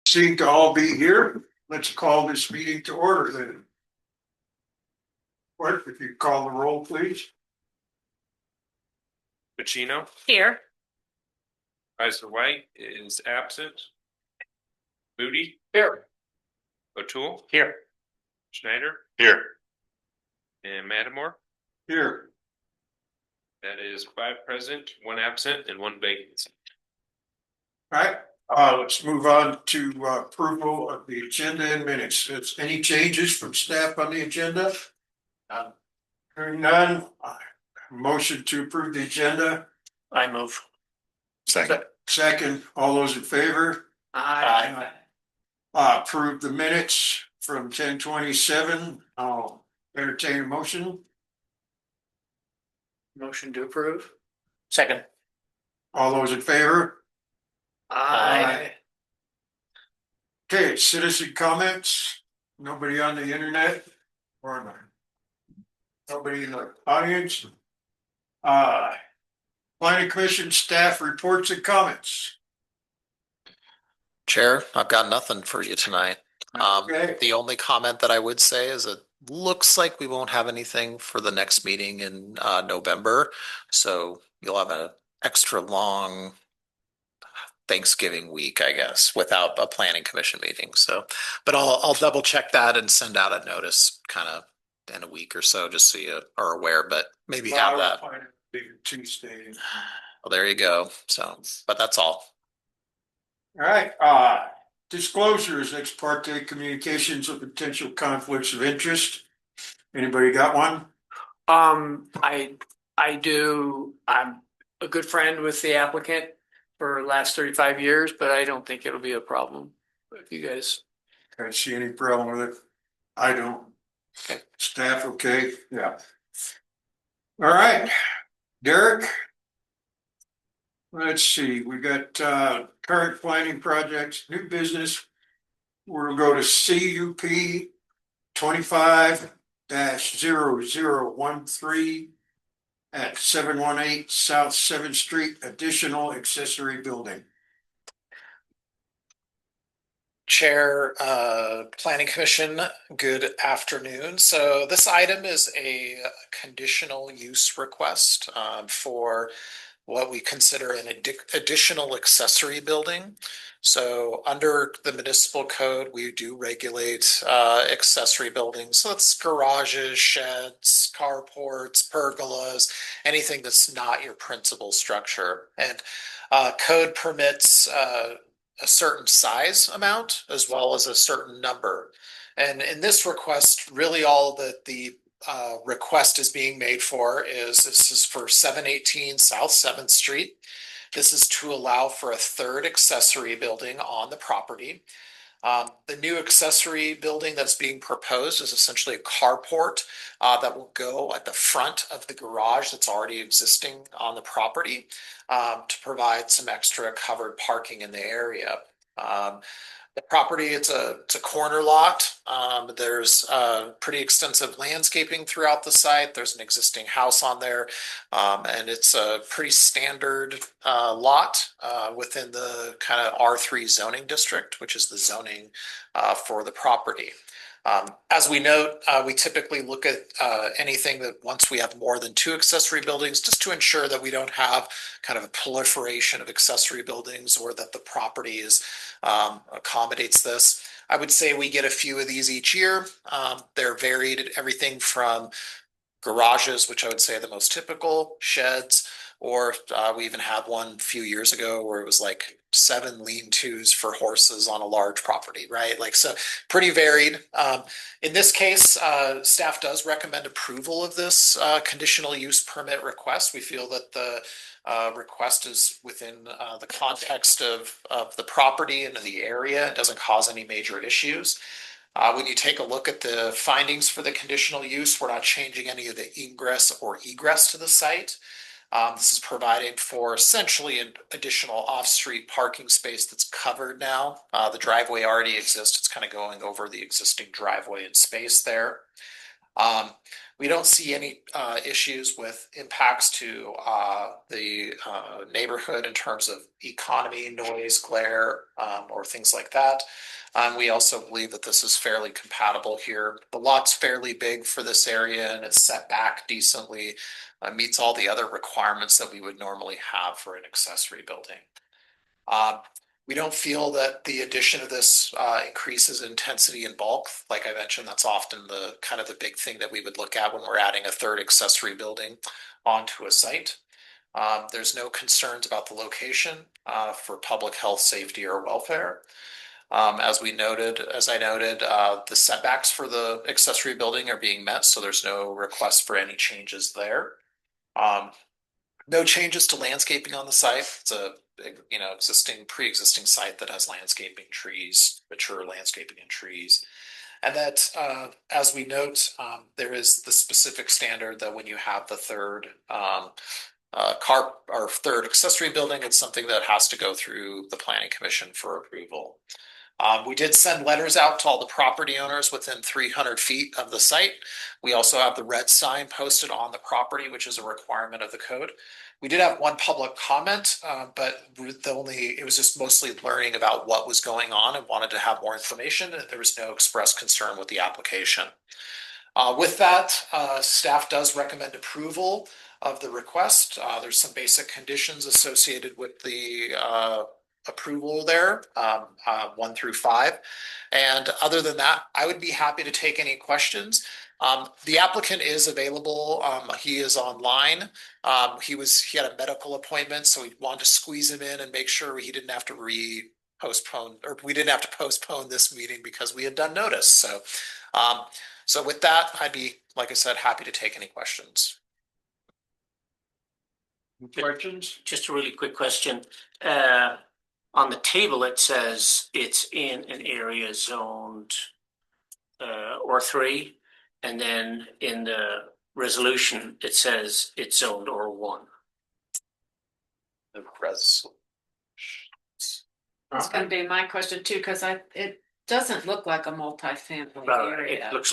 Seem to all be here. Let's call this meeting to order then. Clerk, if you call the roll, please. Pacino, Here. Kaiser White is absent. Moody, Here. O'Toole, Here. Schneider, Here. and Mattimore. Here. That is 5 present, 1 absent, and 1 vacancy. All right, let's move on to approval of the agenda and minutes. Is any changes from staff on the agenda? Hearing none, motion to approve the agenda. I move. Second, all those in favor? Aye. Approve the minutes from 10:27. I'll entertain a motion. Motion to approve. Second. All those in favor? Aye. Okay, citizen comments. Nobody on the internet or nobody in the audience. Planning Commission staff reports and comments. Chair, I've got nothing for you tonight. Okay. The only comment that I would say is it looks like we won't have anything for the next meeting in November. So you'll have an extra long Thanksgiving week, I guess, without a planning commission meeting. So, but I'll double check that and send out a notice kind of in a week or so, just so you are aware, but maybe have that. Tuesday. Well, there you go. So, but that's all. All right, disclosures, ex parte communications of potential conflicts of interest. Anybody got one? I do. I'm a good friend with the applicant for the last 35 years, but I don't think it'll be a problem if you guys. Can't see any problem with it. I don't. Okay. Staff, okay? Yeah. All right, Derek. Let's see, we got current planning projects, new business. We'll go to CUP 25-0013 at 718 South 7th Street, additional accessory building. Chair, Planning Commission, good afternoon. So this item is a conditional use request for what we consider an additional accessory building. So under the municipal code, we do regulate accessory buildings. So it's garages, sheds, carports, pergolas, anything that's not your principal structure. And code permits a certain size amount as well as a certain number. And in this request, really all that the request is being made for this is for 718 South 7th Street. This is to allow for a third accessory building on the property. The new accessory building that's being proposed is essentially a carport that will go at the front of the garage that's already existing on the property to provide some extra covered parking in the area. The property, it's a corner lot. There's pretty extensive landscaping throughout the site. There's an existing house on there, and it's a pretty standard lot within the kind of R3 zoning district, which is the zoning for the property. As we note, we typically look at anything that once we have more than 2 accessory buildings, just to ensure that we don't have kind of a proliferation of accessory buildings or that the property is accommodates this. I would say we get a few of these each year. They're varied, everything from garages, which I would say are the most typical, sheds, or we even had one a few years ago where it was like 7 lean-tos for horses on a large property, right? Like, so pretty varied. In this case, staff does recommend approval of this conditional use permit request. We feel that the request is within the context of the property and of the area. It doesn't cause any major issues. When you take a look at the findings for the conditional use, we're not changing any of the ingress or egress to the site. This is providing for essentially an additional off-street parking space that's covered now. The driveway already exists. It's kind of going over the existing driveway and space there. We don't see any issues with impacts to the neighborhood in terms of economy, noise, glare, or things like that. We also believe that this is fairly compatible here. The lot's fairly big for this area and it's set back decently, meets all the other requirements that we would normally have for an accessory building. We don't feel that the addition of this increases intensity in bulk. Like I mentioned, that's often the kind of the big thing that we would look at when we're adding a third accessory building onto a site. There's no concerns about the location for public health, safety, or welfare. As I noted, the setbacks for the accessory building are being met, so there's no request for any changes there. No changes to landscaping on the site. It's a pre-existing site that has landscaping, trees, mature landscaping and trees. And that, as we note, there is the specific standard that when you have the third car or third accessory building, it's something that has to go through the planning commission for approval. We did send letters out to all the property owners within 300 feet of the site. We also have the red sign posted on the property, which is a requirement of the code. We did have one public comment, but it was just mostly learning about what was going on and wanted to have more information. There was no express concern with the application. With that, staff does recommend approval of the request. There's some basic conditions associated with the approval there, 1 through 5. And other than that, I would be happy to take any questions. The applicant is available. He is online. He had a medical appointment, so we wanted to squeeze him in and make sure he didn't have to we didn't have to postpone this meeting because we had done notice. So with that, I'd be, like I said, happy to take any questions. Questions? Just a really quick question. On the table, it says it's in an area zoned R3, and then in the resolution, it says it's zoned R1. The resolution. That's gonna be my question too, because it doesn't look like a multifamily Right, area. it looks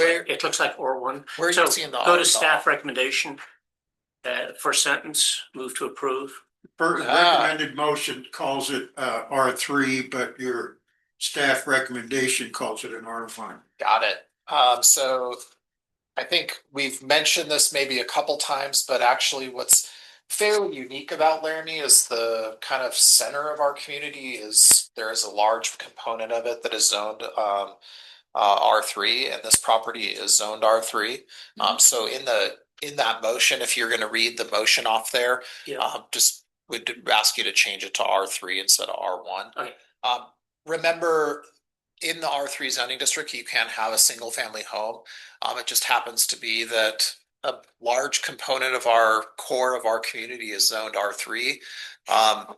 like R1. Where are you So seeing the go to staff recommendation. First sentence, move to approve. First recommended motion calls it R3, but your staff recommendation calls it an R1. Got it. So I think we've mentioned this maybe a couple times, but actually what's fairly unique about Laramie is the kind of center of our community there is a large component of it that is zoned R3, and this property is zoned R3. So in that motion, if you're going to read the motion off there, just would ask you to change it to R3 instead of R1. Okay. Remember, in the R3 zoning district, you can have a single family home. It just happens to be that a large component of our core of our community is zoned R3. I've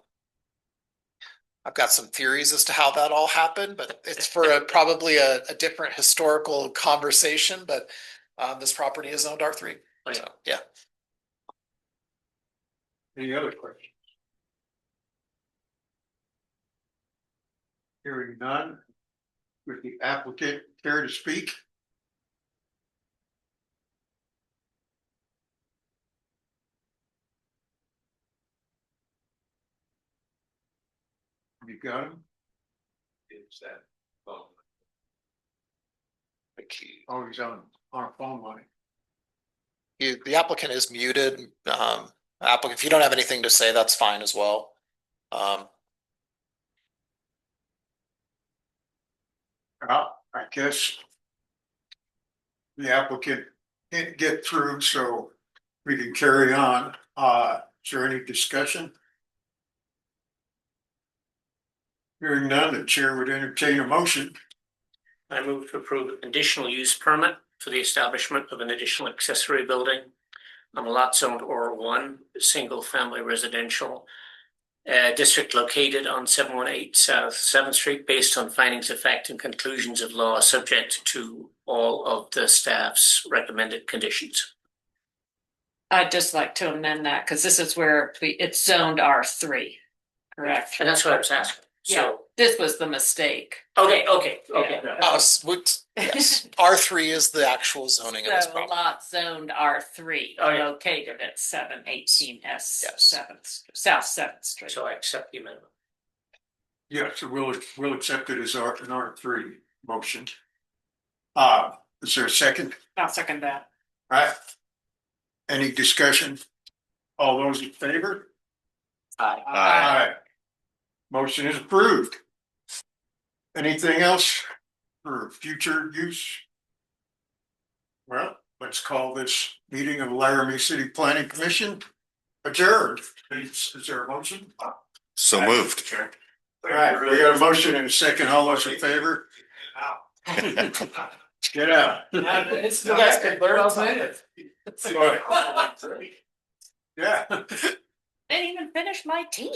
got some theories as to how that all happened, but it's for probably a different historical conversation. But this property is zoned R3. Okay. So, yeah. Any other questions? Hearing none, would the applicant care to speak? You got him? Is that phone? The key. Oh, he's on our phone line. The applicant is muted. Applicant, if you don't have anything to say, that's fine as well. Well, I guess the applicant can't get through, so we can carry on. Is there any discussion? Hearing none, the chair would entertain a motion. I move to approve a conditional use permit for the establishment of an additional accessory building on a lot zoned R1, single family residential district located on 718 South 7th Street, based on findings of fact and conclusions of law, subject to all of the staff's recommended conditions. I'd just like to amend that because this is where it's zoned R3, correct? And that's what I was asking. So, This was the mistake. okay. Yes, R3 is the actual zoning of this So property. lot zoned R3, Oh, yeah. located at 718 S Yes. South Seventh Street. So I accept the amendment. Yeah, so we'll accept it as an R3 motion. Is there a second? I'll second that. All right. Any discussion? All those in favor? Aye. Aye. Motion is approved. Anything else for future use? Well, let's call this meeting of Laramie City Planning Commission adjourned. Is there a motion? So moved. All right, we got a motion and a second. All those in favor? Get out. It's the best good birds. Yeah. Didn't even finish my tea.